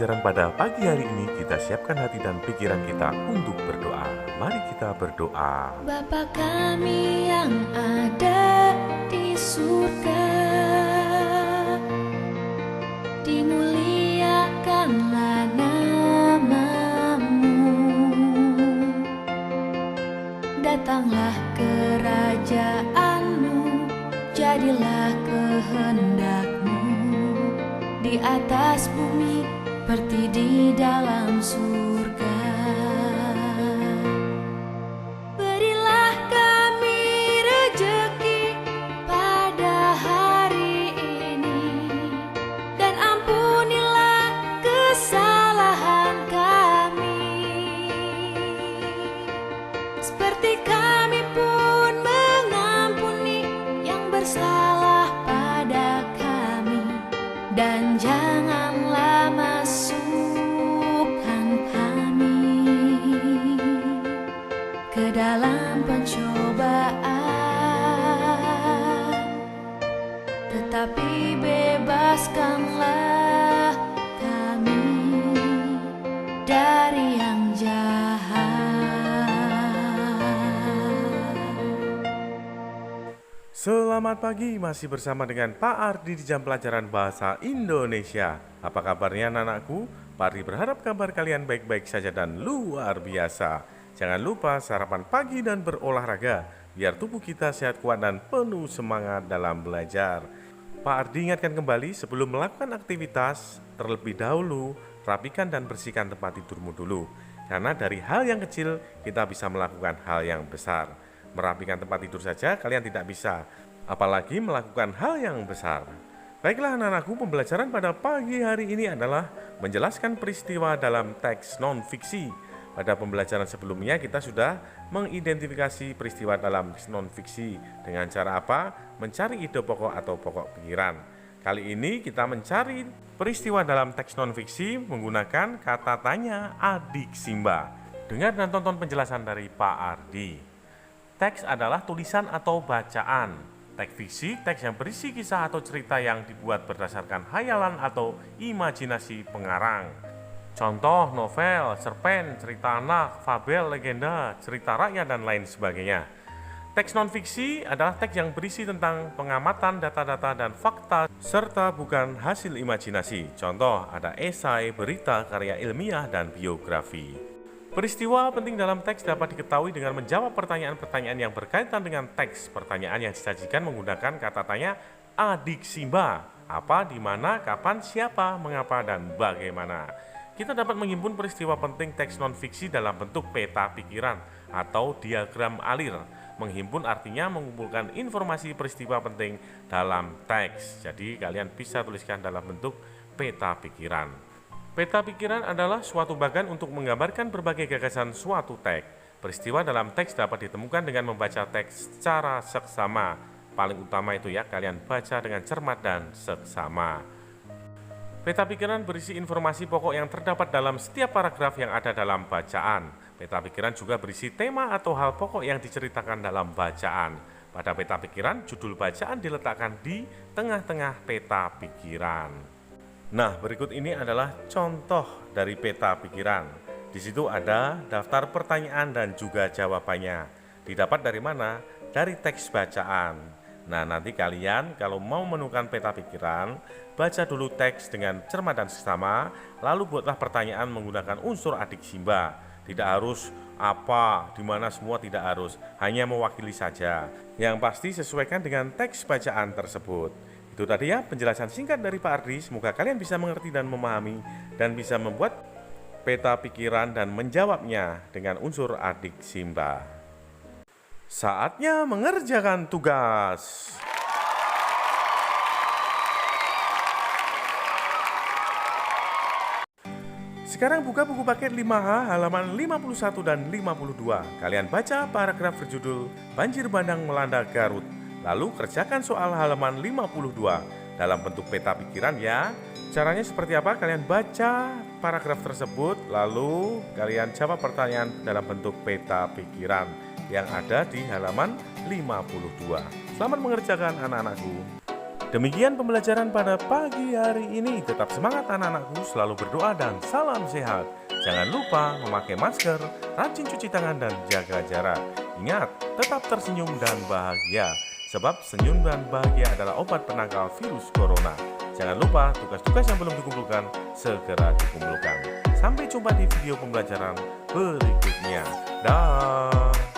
pembelajaran pada pagi hari ini, kita siapkan hati dan pikiran kita untuk berdoa. Mari kita berdoa. Bapa kami yang ada di surga, dimuliakanlah nama-Mu. Datanglah kerajaan-Mu, jadilah kehendak-Mu di atas bumi seperti di dalam surga. Berilah kami rejeki pada hari ini, dan ampunilah kesalahan kami, seperti kami pun mengampuni yang bersalah pada kami. Dan janganlah masukkan kami ke dalam pencobaan, tetapi bebaskanlah kami dari yang jahat. Selamat pagi, masih bersama dengan Pak Ardi di jam pelajaran bahasa Indonesia. Apa kabarnya anak-anakku? Pak Ardi berharap kabar kalian baik-baik saja dan luar biasa. Jangan lupa sarapan pagi dan berolahraga, biar tubuh kita sehat kuat dan penuh semangat dalam belajar. Pak Ardi ingatkan kembali, sebelum melakukan aktivitas, terlebih dahulu rapikan dan bersihkan tempat tidurmu dulu. Karena dari hal yang kecil, kita bisa melakukan hal yang besar. Merapikan tempat tidur saja kalian tidak bisa, apalagi melakukan hal yang besar. Baiklah anak-anakku, pembelajaran pada pagi hari ini adalah menjelaskan peristiwa dalam teks non-fiksi. Pada pembelajaran sebelumnya kita sudah mengidentifikasi peristiwa dalam teks non-fiksi dengan cara apa? Mencari ide pokok atau pokok pikiran. Kali ini kita mencari peristiwa dalam teks non-fiksi menggunakan kata tanya adik Simba. Dengar dan tonton penjelasan dari Pak Ardi. Teks adalah tulisan atau bacaan. Teks fiksi, teks yang berisi kisah atau cerita yang dibuat berdasarkan hayalan atau imajinasi pengarang. Contoh novel, cerpen, cerita anak, fabel, legenda, cerita rakyat, dan lain sebagainya. Teks non-fiksi adalah teks yang berisi tentang pengamatan data-data dan fakta serta bukan hasil imajinasi. Contoh ada esai, berita, karya ilmiah, dan biografi. Peristiwa penting dalam teks dapat diketahui dengan menjawab pertanyaan-pertanyaan yang berkaitan dengan teks. Pertanyaan yang disajikan menggunakan kata tanya adik Simba. Apa, di mana, kapan, siapa, mengapa, dan bagaimana. Kita dapat menghimpun peristiwa penting teks non-fiksi dalam bentuk peta pikiran atau diagram alir. Menghimpun artinya mengumpulkan informasi peristiwa penting dalam teks. Jadi kalian bisa tuliskan dalam bentuk peta pikiran. Peta pikiran adalah suatu bagan untuk menggambarkan berbagai gagasan suatu teks. Peristiwa dalam teks dapat ditemukan dengan membaca teks secara seksama. Paling utama itu ya, kalian baca dengan cermat dan seksama. Peta pikiran berisi informasi pokok yang terdapat dalam setiap paragraf yang ada dalam bacaan. Peta pikiran juga berisi tema atau hal pokok yang diceritakan dalam bacaan. Pada peta pikiran, judul bacaan diletakkan di tengah-tengah peta pikiran. Nah, berikut ini adalah contoh dari peta pikiran. Di situ ada daftar pertanyaan dan juga jawabannya. Didapat dari mana? Dari teks bacaan. Nah, nanti kalian kalau mau menemukan peta pikiran, baca dulu teks dengan cermat dan seksama, lalu buatlah pertanyaan menggunakan unsur adik Simba. Tidak harus apa, di mana, semua tidak harus, hanya mewakili saja. Yang pasti sesuaikan dengan teks bacaan tersebut. Itu tadi ya penjelasan singkat dari Pak Ardi. Semoga kalian bisa mengerti dan memahami dan bisa membuat peta pikiran dan menjawabnya dengan unsur adik Simba. Saatnya mengerjakan tugas. Sekarang buka buku paket 5H halaman 51 dan 52. Kalian baca paragraf berjudul Banjir Bandang Melanda Garut. Lalu kerjakan soal halaman 52 dalam bentuk peta pikiran ya. Caranya seperti apa? Kalian baca paragraf tersebut, lalu kalian jawab pertanyaan dalam bentuk peta pikiran yang ada di halaman 52. Selamat mengerjakan anak-anakku. Demikian pembelajaran pada pagi hari ini. Tetap semangat anak-anakku, selalu berdoa dan salam sehat. Jangan lupa memakai masker, rajin cuci tangan dan jaga jarak. Ingat, tetap tersenyum dan bahagia. Sebab senyum dan bahagia adalah obat penangkal virus corona. Jangan lupa tugas-tugas yang belum dikumpulkan, segera dikumpulkan. Sampai jumpa di video pembelajaran berikutnya. Dah.